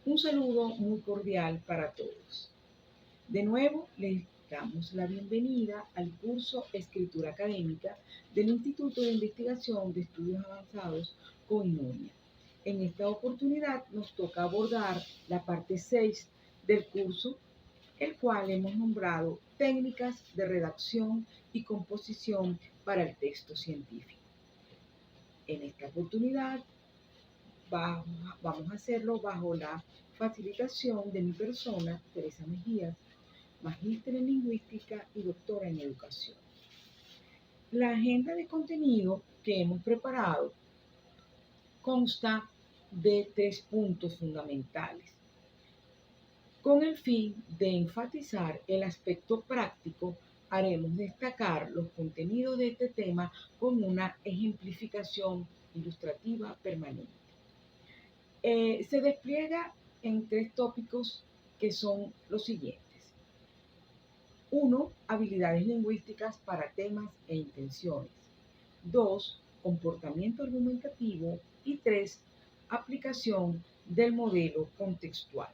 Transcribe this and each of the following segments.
Un saludo muy cordial para todos. De nuevo, les damos la bienvenida al curso Escritura Académica del Instituto de Investigación de Estudios Avanzados Coinonia. En esta oportunidad nos toca abordar la parte 6 del curso, el cual hemos nombrado Técnicas de redacción y composición para el texto científico. En esta oportunidad vamos a hacerlo bajo la facilitación de mi persona, Teresa Mejías, magíster en lingüística y doctora en educación. La agenda de contenido que hemos preparado consta de 3 puntos fundamentales, con el fin de enfatizar el aspecto práctico. Haremos destacar los contenidos de este tema con una ejemplificación ilustrativa permanente. Se despliega en 3 tópicos que son los siguientes. 1. Habilidades lingüísticas para temas e intenciones. 2. Comportamiento argumentativo. Y 3. Aplicación del modelo contextual.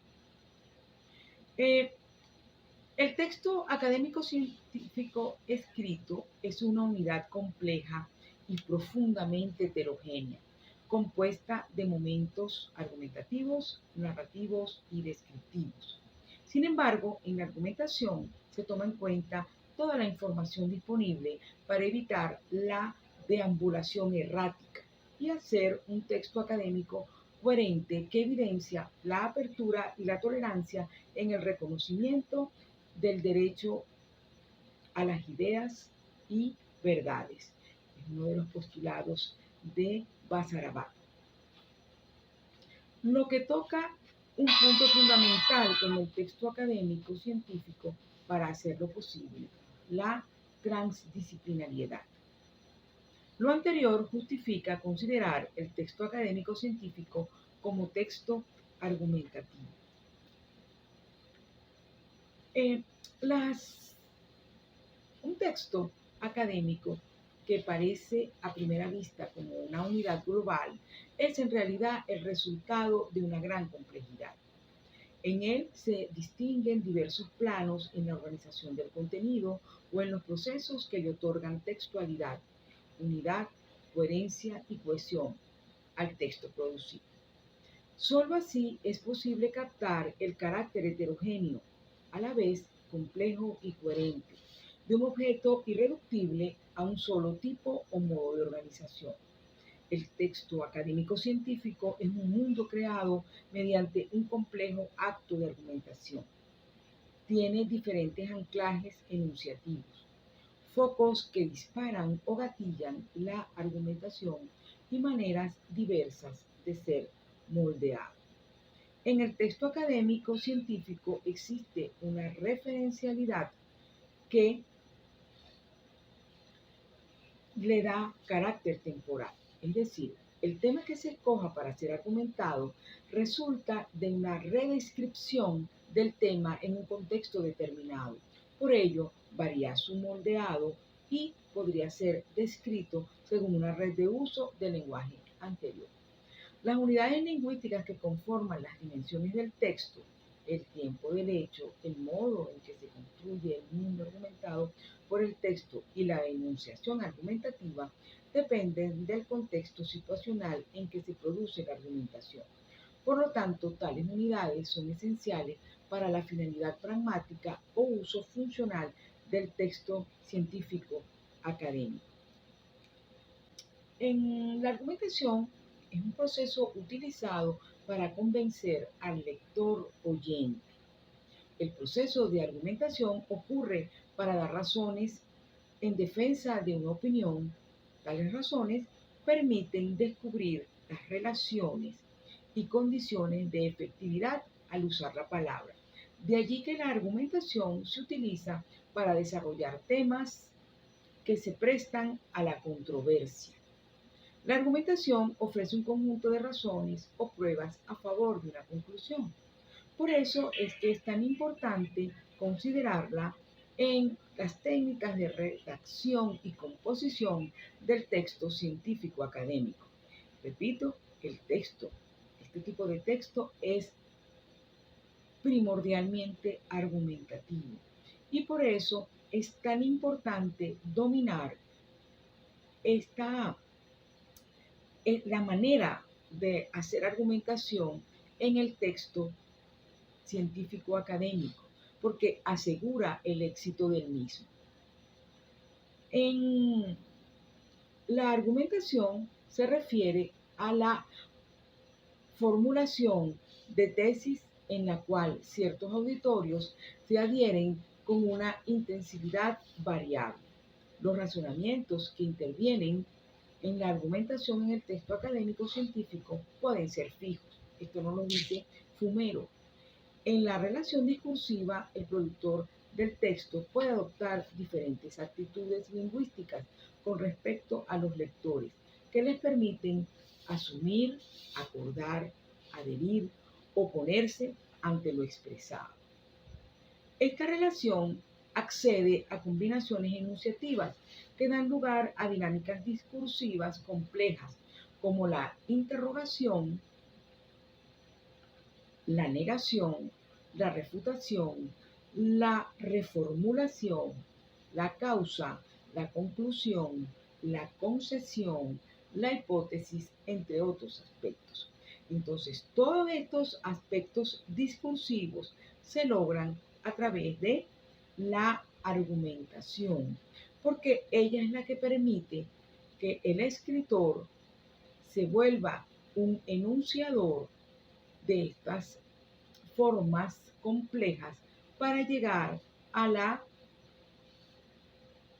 El texto académico científico escrito es una unidad compleja y profundamente heterogénea, compuesta de momentos argumentativos, narrativos y descriptivos. Sin embargo, en la argumentación se toma en cuenta toda la información disponible para evitar la deambulación errática y hacer un texto académico coherente que evidencia la apertura y la tolerancia en el reconocimiento del derecho a las ideas y verdades. Es uno de los postulados de Basarabad. Lo que toca un punto fundamental en el texto académico científico para hacerlo posible, la transdisciplinariedad. Lo anterior justifica considerar el texto académico científico como texto argumentativo. Un texto académico que parece a primera vista como una unidad global es en realidad el resultado de una gran complejidad. En él se distinguen diversos planos en la organización del contenido o en los procesos que le otorgan textualidad, unidad, coherencia y cohesión al texto producido. Solo así es posible captar el carácter heterogéneo, a la vez complejo y coherente, de un objeto irreductible a un solo tipo o modo de organización. El texto académico científico es un mundo creado mediante un complejo acto de argumentación. Tiene diferentes anclajes enunciativos, focos que disparan o gatillan la argumentación y maneras diversas de ser moldeado. En el texto académico científico existe una referencialidad que le da carácter temporal, es decir, el tema que se escoja para ser argumentado resulta de una redescripción del tema en un contexto determinado. Por ello, varía su moldeado y podría ser descrito según una red de uso del lenguaje anterior. Las unidades lingüísticas que conforman las dimensiones del texto, el tiempo del hecho, el modo en que se construye el mundo argumentado por el texto y la enunciación argumentativa, dependen del contexto situacional en que se produce la argumentación. Por lo tanto, tales unidades son esenciales para la finalidad pragmática o uso funcional del texto científico académico. En la argumentación es un proceso utilizado para convencer al lector oyente. El proceso de argumentación ocurre para dar razones en defensa de una opinión. Tales razones permiten descubrir las relaciones y condiciones de efectividad al usar la palabra. De allí que la argumentación se utiliza para desarrollar temas que se prestan a la controversia. La argumentación ofrece un conjunto de razones o pruebas a favor de una conclusión. Por eso es que es tan importante considerarla en las técnicas de redacción y composición del texto científico académico. Repito, este tipo de texto es primordialmente argumentativo. Y por eso es tan importante dominar la manera de hacer argumentación en el texto científico académico, porque asegura el éxito del mismo. En la argumentación se refiere a la formulación de tesis en la cual ciertos auditorios se adhieren con una intensidad variable. Los razonamientos que intervienen en la argumentación en el texto académico científico pueden ser fijos. Esto no lo dice Fumero. En la relación discursiva, el productor del texto puede adoptar diferentes actitudes lingüísticas con respecto a los lectores que les permiten asumir, acordar, adherir, oponerse ante lo expresado. Esta relación accede a combinaciones enunciativas que dan lugar a dinámicas discursivas complejas como la interrogación, la negación, la refutación, la reformulación, la causa, la conclusión, la concesión, la hipótesis, entre otros aspectos. Entonces, todos estos aspectos discursivos se logran a través de la argumentación, porque ella es la que permite que el escritor se vuelva un enunciador de estas formas complejas para llegar a la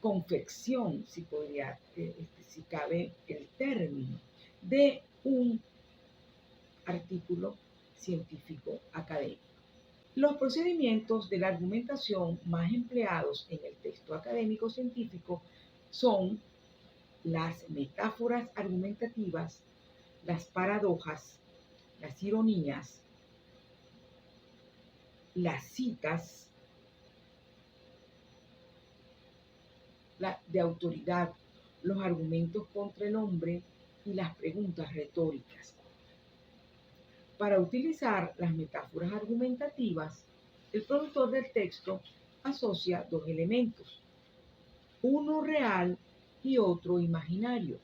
confección, si cabe el término, de un artículo científico académico. Los procedimientos de la argumentación más empleados en el texto académico científico son las metáforas argumentativas, las paradojas, las ironías, las citas de autoridad, los argumentos contra el hombre y las preguntas retóricas. Para utilizar las metáforas argumentativas, el productor del texto asocia dos elementos, uno real y otro imaginario.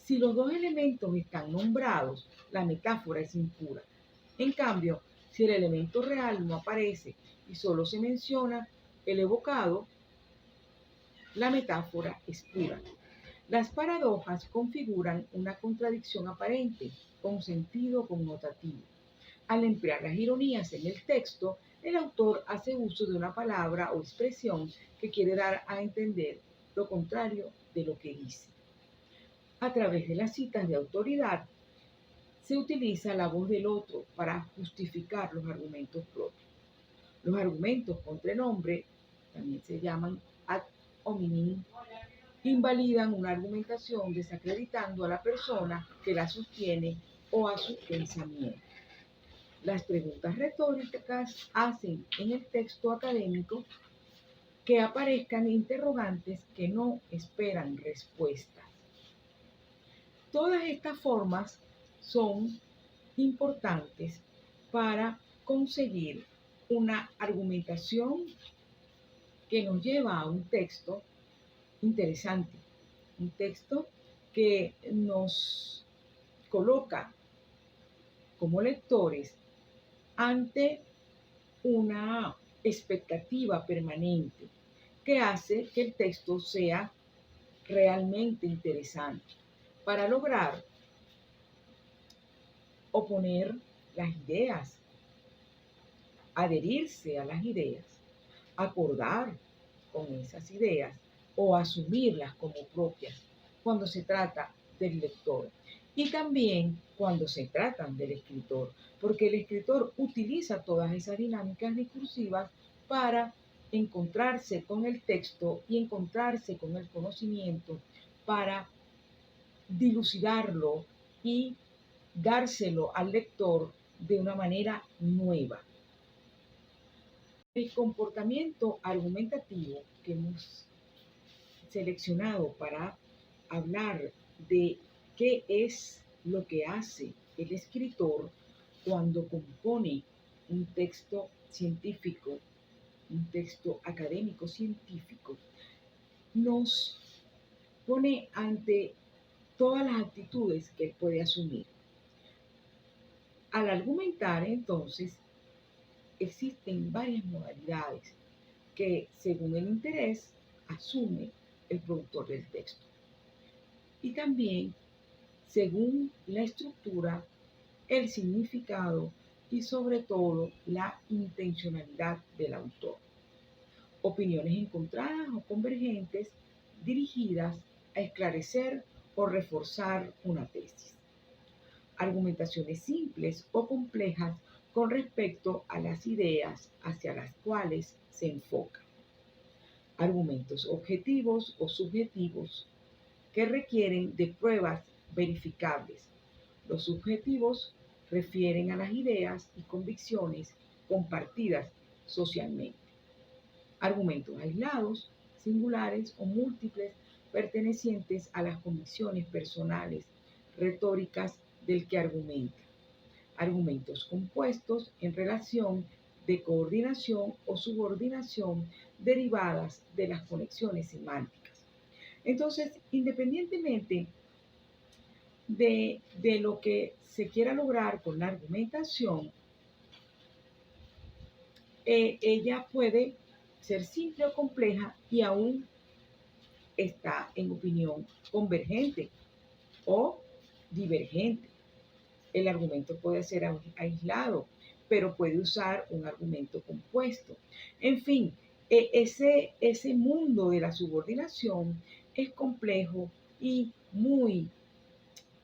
Si los dos elementos están nombrados, la metáfora es impura. En cambio, si el elemento real no aparece y solo se menciona el evocado, la metáfora es pura. Las paradojas configuran una contradicción aparente con sentido connotativo. Al emplear las ironías en el texto, el autor hace uso de una palabra o expresión que quiere dar a entender lo contrario de lo que dice. A través de las citas de autoridad, se utiliza la voz del otro para justificar los argumentos propios. Los argumentos contra el hombre, también se llaman ad hominem, invalidan una argumentación desacreditando a la persona que la sostiene o a su pensamiento. Las preguntas retóricas hacen en el texto académico que aparezcan interrogantes que no esperan respuestas. Todas estas formas son importantes para conseguir una argumentación que nos lleva a un texto interesante, un texto que nos coloca como lectores ante una expectativa permanente que hace que el texto sea realmente interesante para lograr oponer las ideas, adherirse a las ideas, acordar con esas ideas o asumirlas como propias cuando se trata del lector y también cuando se tratan del escritor, porque el escritor utiliza todas esas dinámicas discursivas para encontrarse con el texto y encontrarse con el conocimiento para dilucidarlo y dárselo al lector de una manera nueva. El comportamiento argumentativo que hemos seleccionado para hablar de qué es lo que hace el escritor cuando compone un texto científico, un texto académico científico, nos pone ante todas las actitudes que él puede asumir. Al argumentar, entonces, existen varias modalidades que, según el interés, asume el productor del texto. Y también, según la estructura, el significado y sobre todo la intencionalidad del autor. Opiniones encontradas o convergentes dirigidas a esclarecer o reforzar una tesis. Argumentaciones simples o complejas con respecto a las ideas hacia las cuales se enfoca. Argumentos objetivos o subjetivos que requieren de pruebas verificables. Los subjetivos refieren a las ideas y convicciones compartidas socialmente. Argumentos aislados, singulares o múltiples pertenecientes a las convicciones personales, retóricas del que argumenta. Argumentos compuestos en relación de coordinación o subordinación derivadas de las conexiones semánticas. Entonces, independientemente de lo que se quiera lograr con la argumentación, ella puede ser simple o compleja y aún está en opinión convergente o divergente. El argumento puede ser aislado, pero puede usar un argumento compuesto. En fin, ese mundo de la subordinación es complejo y muy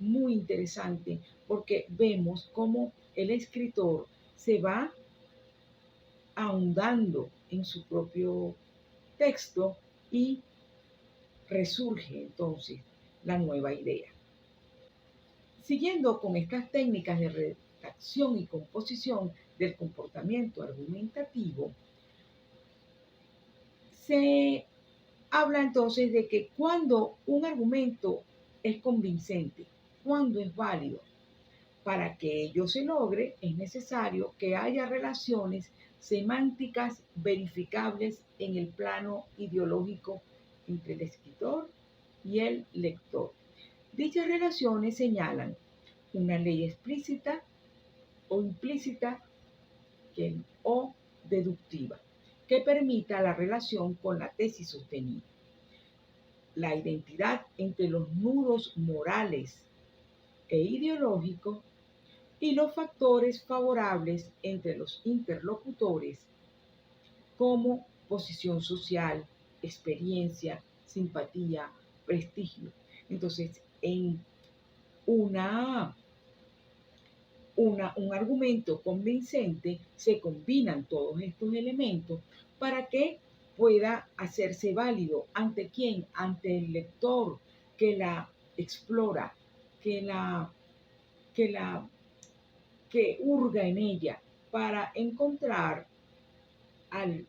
interesante porque vemos cómo el escritor se va ahondando en su propio texto y resurge entonces la nueva idea. Siguiendo con estas técnicas de redacción y composición del comportamiento argumentativo, se habla entonces de que cuando un argumento es convincente, cuando es válido, para que ello se logre es necesario que haya relaciones semánticas verificables en el plano ideológico entre el escritor y el lector. Dichas relaciones señalan una ley explícita o implícita o deductiva que permita la relación con la tesis sostenida. La identidad entre los nudos morales e ideológicos y los factores favorables entre los interlocutores como posición social, experiencia, simpatía, prestigio. Entonces, en un argumento convincente se combinan todos estos elementos para que pueda hacerse válido. ¿Ante quién? Ante el lector que la explora, que hurga en ella para encontrar al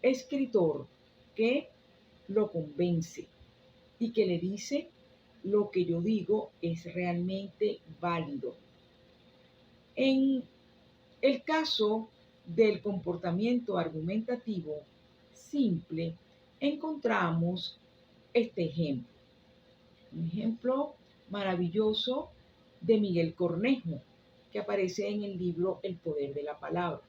escritor que lo convence y que le dice lo que yo digo es realmente válido. En el caso del comportamiento argumentativo simple, encontramos este ejemplo. Un ejemplo maravilloso de Miguel Cornejo, que aparece en el libro El poder de la palabra.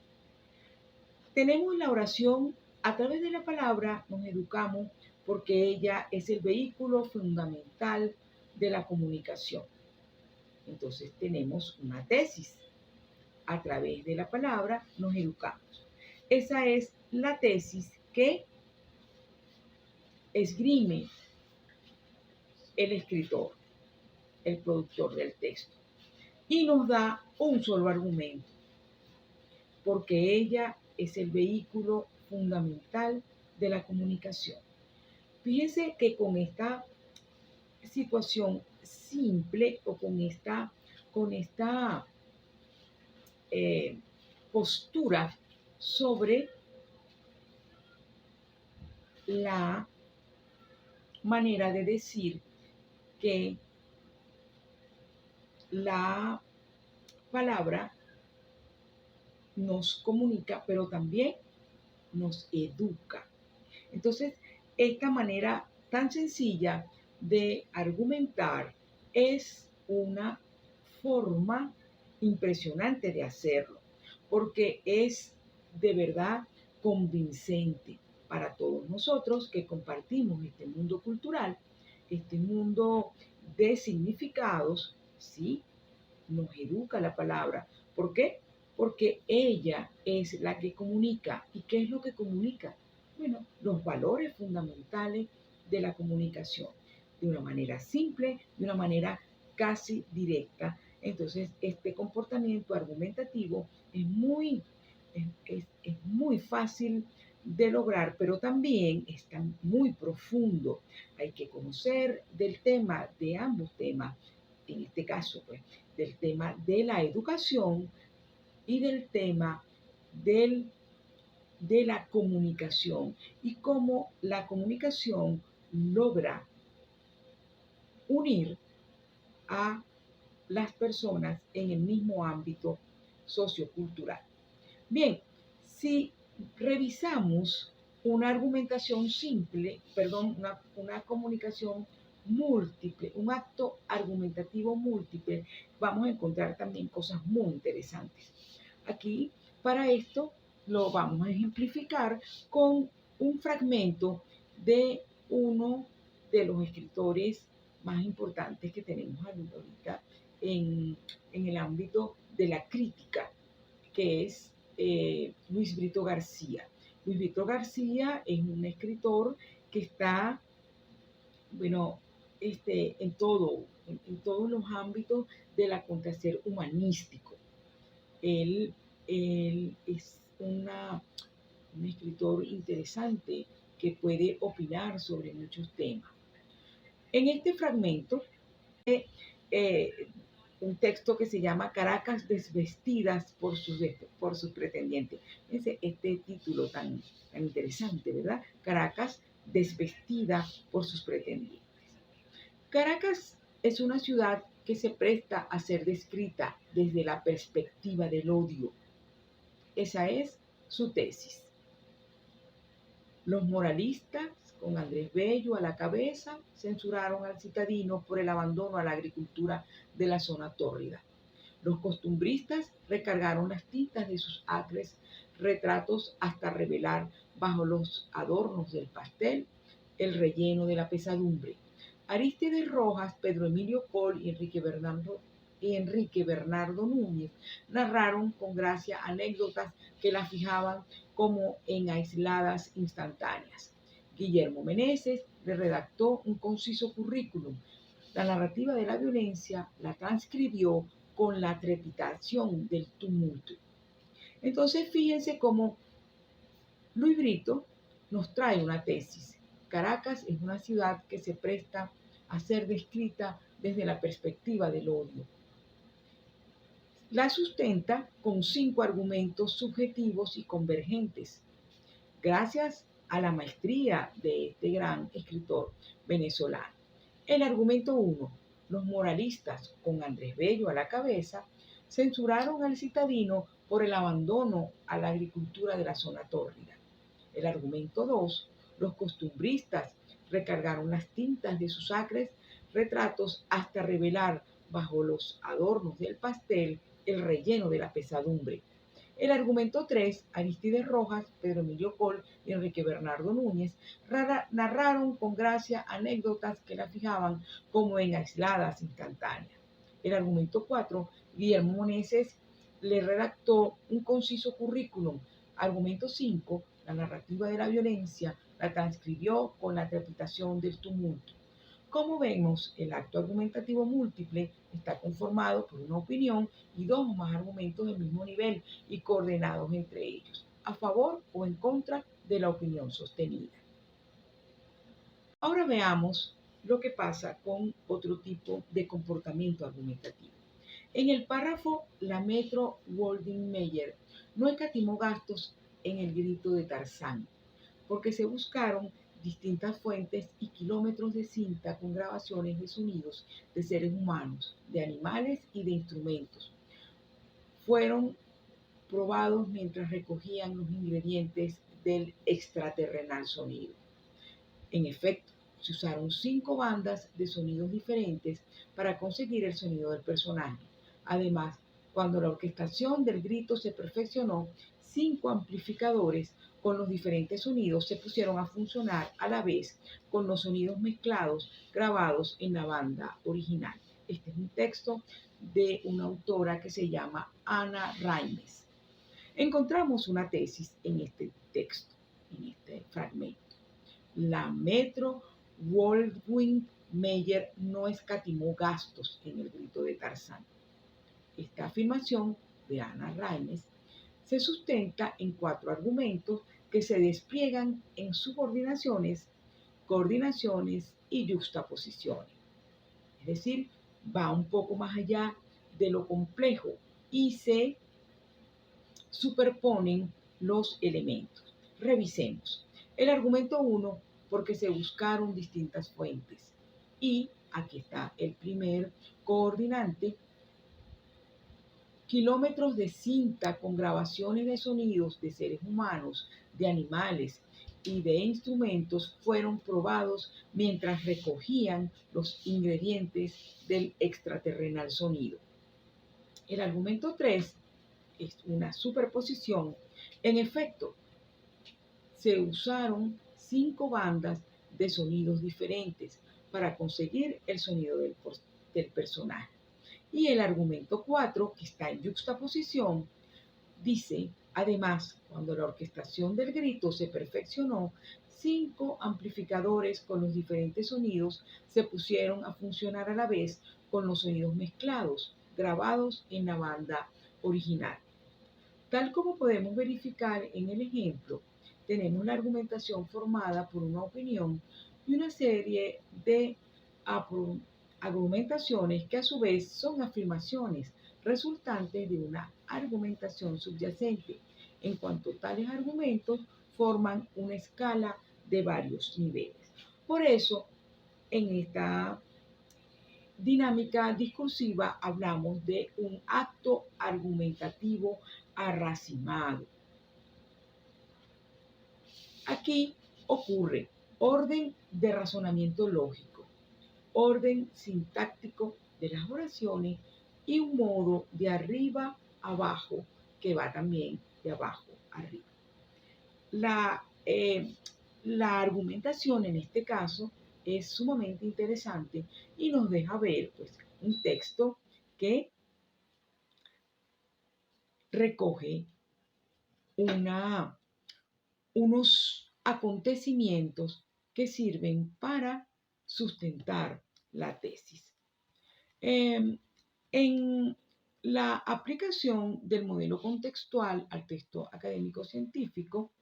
Tenemos la oración, a través de la palabra nos educamos porque ella es el vehículo fundamental de la comunicación. Entonces tenemos una tesis. A través de la palabra nos educamos. Esa es la tesis que esgrime el escritor, el productor del texto, y nos da un solo argumento, porque ella es el vehículo fundamental de la comunicación. Fíjense que con esta situación simple o con esta postura sobre la manera de decir que la palabra nos comunica, pero también nos educa. Entonces, esta manera tan sencilla de argumentar es una forma impresionante de hacerlo, porque es de verdad convincente para todos nosotros que compartimos este mundo cultural, este mundo de significados, ¿sí? Nos educa la palabra. ¿Por qué? Porque ella es la que comunica. ¿Y qué es lo que comunica? Bueno, los valores fundamentales de la comunicación, de una manera simple, de una manera casi directa. Entonces, este comportamiento argumentativo es muy fácil de lograr, pero también está muy profundo. Hay que conocer del tema, de ambos temas, en este caso, pues, del tema de la educación y del tema del, de la comunicación y cómo la comunicación logra unir a las personas en el mismo ámbito sociocultural. Bien, si revisamos una argumentación simple, perdón, una comunicación múltiple, un acto argumentativo múltiple, vamos a encontrar también cosas muy interesantes. Aquí, para esto, lo vamos a ejemplificar con un fragmento de uno de los escritores más importantes que tenemos ahorita en el ámbito de la crítica, que es Luis Brito García. Luis Brito García es un escritor que está, bueno, en todos los ámbitos del acontecer humanístico. Él, él es un escritor interesante que puede opinar sobre muchos temas. En este fragmento, eh, un texto que se llama Caracas desvestidas por sus pretendientes. Este título tan interesante, ¿verdad? Caracas desvestida por sus pretendientes. Caracas es una ciudad que se presta a ser descrita desde la perspectiva del odio. Esa es su tesis. Los moralistas, con Andrés Bello a la cabeza, censuraron al citadino por el abandono a la agricultura de la zona tórrida. Los costumbristas recargaron las tintas de sus acres retratos hasta revelar bajo los adornos del pastel el relleno de la pesadumbre. Arístides Rojas, Pedro Emilio Coll y Enrique Bernardo Núñez narraron con gracia anécdotas que la fijaban como en aisladas instantáneas. Guillermo Meneses le redactó un conciso currículum. La narrativa de la violencia la transcribió con la trepidación del tumulto. Entonces, fíjense cómo Luis Brito nos trae una tesis. Caracas es una ciudad que se presta a ser descrita desde la perspectiva del odio. La sustenta con 5 argumentos subjetivos y convergentes. Gracias a la maestría de este gran escritor venezolano. El argumento 1. Los moralistas, con Andrés Bello a la cabeza, censuraron al citadino por el abandono a la agricultura de la zona tórrida. El argumento 2. Los costumbristas recargaron las tintas de sus acres retratos hasta revelar bajo los adornos del pastel el relleno de la pesadumbre. El argumento 3, Arístides Rojas, Pedro Emilio Coll y Enrique Bernardo Núñez narraron con gracia anécdotas que la fijaban como en aisladas instantáneas. El argumento 4, Guillermo Meneses le redactó un conciso currículum. Argumento 5, la narrativa de la violencia la transcribió con la trepidación del tumulto. Como vemos, el acto argumentativo múltiple está conformado por una opinión y 2 o más argumentos del mismo nivel y coordenados entre ellos, a favor o en contra de la opinión sostenida. Ahora veamos lo que pasa con otro tipo de comportamiento argumentativo. En el párrafo, la Metro Goldwyn Mayer no escatimó gastos en el grito de Tarzán, porque se buscaron distintas fuentes y kilómetros de cinta con grabaciones de sonidos de seres humanos, de animales y de instrumentos. Fueron probados mientras recogían los ingredientes del extraterrenal sonido. En efecto, se usaron 5 bandas de sonidos diferentes para conseguir el sonido del personaje. Además, cuando la orquestación del grito se perfeccionó, 5 amplificadores con los diferentes sonidos se pusieron a funcionar a la vez con los sonidos mezclados grabados en la banda original. Este es un texto de una autora que se llama Ana Raimes. Encontramos una tesis en este texto, en este fragmento. La Metro Goldwyn Mayer no escatimó gastos en el grito de Tarzán. Esta afirmación de Ana Raimes se sustenta en 4 argumentos que se despliegan en subordinaciones, coordinaciones y yuxtaposiciones. Es decir, va un poco más allá de lo complejo y se superponen los elementos. Revisemos. El argumento 1, porque se buscaron distintas fuentes. Y aquí está el primer coordinante. Kilómetros de cinta con grabaciones de sonidos de seres humanos, de animales y de instrumentos fueron probados mientras recogían los ingredientes del extraterrenal sonido. El argumento 3 es una superposición. En efecto, se usaron 5 bandas de sonidos diferentes para conseguir el sonido del personaje. Y el argumento 4, que está en yuxtaposición, dice, además, cuando la orquestación del grito se perfeccionó, 5 amplificadores con los diferentes sonidos se pusieron a funcionar a la vez con los sonidos mezclados, grabados en la banda original. Tal como podemos verificar en el ejemplo, tenemos la argumentación formada por una opinión y una serie de argumentaciones que a su vez son afirmaciones resultantes de una argumentación subyacente, en cuanto tales argumentos forman una escala de varios niveles. Por eso, en esta dinámica discursiva hablamos de un acto argumentativo arracimado. Aquí ocurre orden de razonamiento lógico, orden sintáctico de las oraciones y un modo de arriba abajo que va también de abajo arriba. La argumentación en este caso es sumamente interesante y nos deja ver pues, un texto que recoge unos acontecimientos que sirven para sustentar la tesis. En la aplicación del modelo contextual al texto académico científico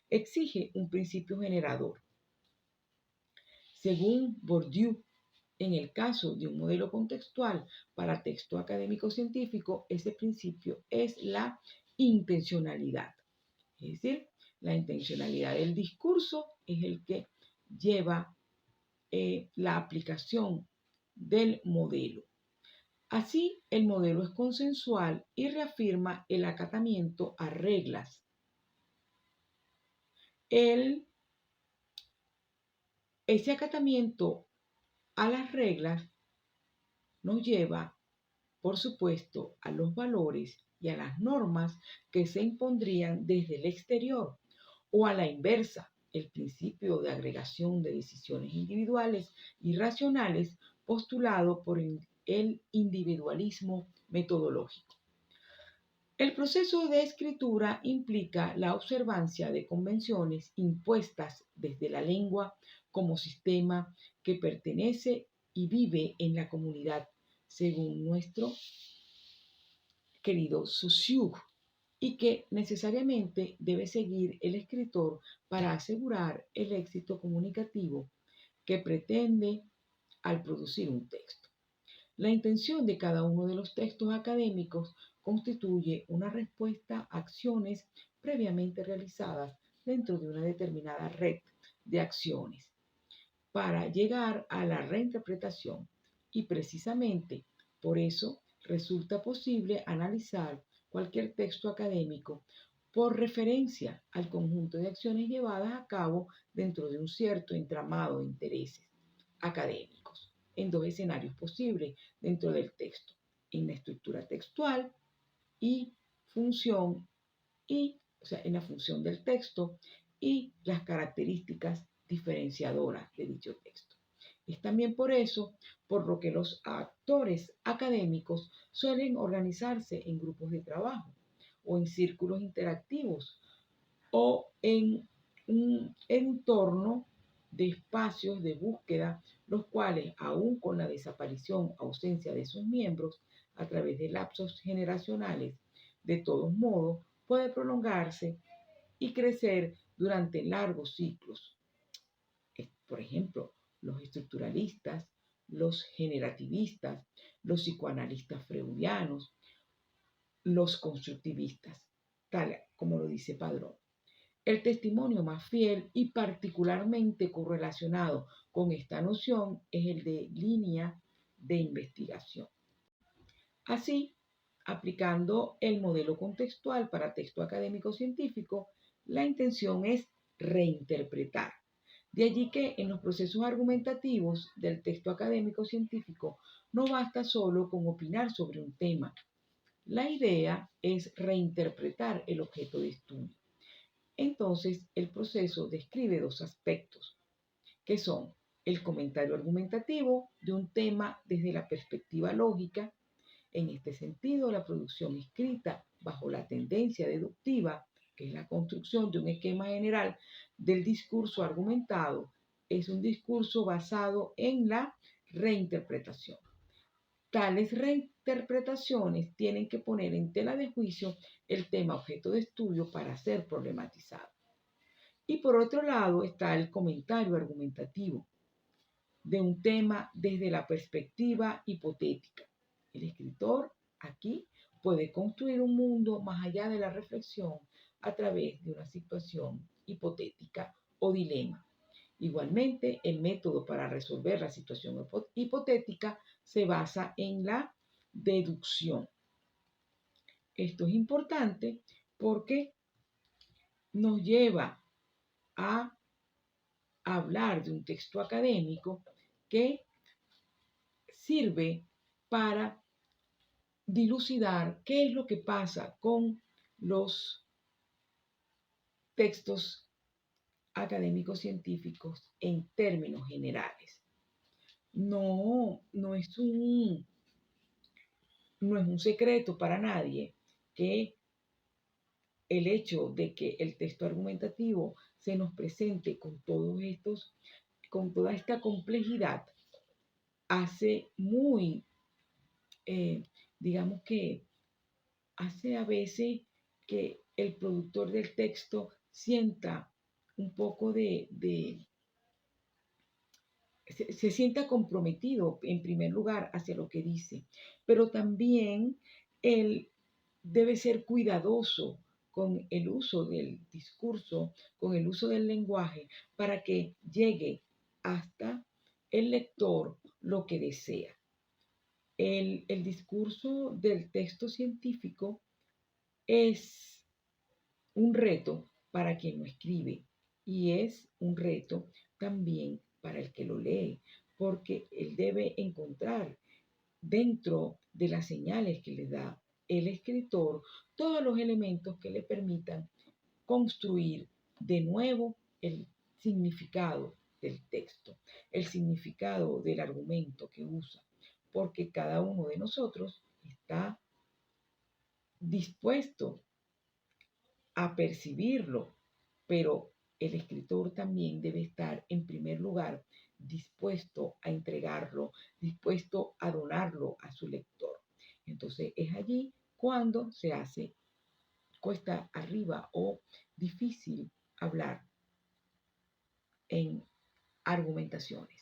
exige un principio generador. Según Bourdieu, en el caso de un modelo contextual para texto académico científico, ese principio es la intencionalidad. Es decir, la intencionalidad del discurso es el que lleva la aplicación del modelo. Así, el modelo es consensual y reafirma el acatamiento a reglas. Ese acatamiento a las reglas nos lleva, por supuesto, a los valores y a las normas que se impondrían desde el exterior, o a la inversa, el principio de agregación de decisiones individuales y racionales postulado por el individualismo metodológico. El proceso de escritura implica la observancia de convenciones impuestas desde la lengua como sistema que pertenece y vive en la comunidad, según nuestro querido Saussure, y que necesariamente debe seguir el escritor para asegurar el éxito comunicativo que pretende al producir un texto. La intención de cada uno de los textos académicos constituye una respuesta a acciones previamente realizadas dentro de una determinada red de acciones para llegar a la reinterpretación, y precisamente por eso resulta posible analizar cualquier texto académico por referencia al conjunto de acciones llevadas a cabo dentro de un cierto entramado de intereses académicos, en dos escenarios posibles dentro del texto, en la estructura textual y función o sea, en la función del texto y las características diferenciadoras de dicho texto. Es también por eso por lo que los actores académicos suelen organizarse en grupos de trabajo o en círculos interactivos o en un entorno de espacios de búsqueda, los cuales, aun con la desaparición o ausencia de sus miembros, a través de lapsos generacionales, de todos modos, puede prolongarse y crecer durante largos ciclos. Por ejemplo, los estructuralistas, los generativistas, los psicoanalistas freudianos, los constructivistas, tal como lo dice Padrón. El testimonio más fiel y particularmente correlacionado con esta noción es el de línea de investigación. Así, aplicando el modelo contextual para texto académico científico, la intención es reinterpretar. De allí que en los procesos argumentativos del texto académico científico no basta solo con opinar sobre un tema. La idea es reinterpretar el objeto de estudio. Entonces, el proceso describe dos aspectos, que son el comentario argumentativo de un tema desde la perspectiva lógica. En este sentido, la producción escrita bajo la tendencia deductiva, que es la construcción de un esquema general del discurso argumentado, es un discurso basado en la reinterpretación. Tales reinterpretaciones tienen que poner en tela de juicio el tema objeto de estudio para ser problematizado. Y por otro lado está el comentario argumentativo de un tema desde la perspectiva hipotética. El escritor aquí puede construir un mundo más allá de la reflexión a través de una situación hipotética o dilema. Igualmente, el método para resolver la situación hipotética se basa en la deducción. Esto es importante porque nos lleva a hablar de un texto académico que sirve para dilucidar qué es lo que pasa con los textos académicos científicos en términos generales. No es un secreto para nadie que el hecho de que el texto argumentativo se nos presente con toda esta complejidad, hace digamos que hace a veces que el productor del texto sienta un poco se sienta comprometido en primer lugar hacia lo que dice, pero también él debe ser cuidadoso con el uso del discurso, con el uso del lenguaje, para que llegue hasta el lector lo que desea. El discurso del texto científico es un reto para quien lo escribe y es un reto también para el que lo lee, porque él debe encontrar dentro de las señales que le da el escritor todos los elementos que le permitan construir de nuevo el significado del texto, el significado del argumento que usa, porque cada uno de nosotros está dispuesto a percibirlo, pero el escritor también debe estar en primer lugar dispuesto a entregarlo, dispuesto a donarlo a su lector. Entonces es allí cuando se hace cuesta arriba o difícil hablar en argumentaciones.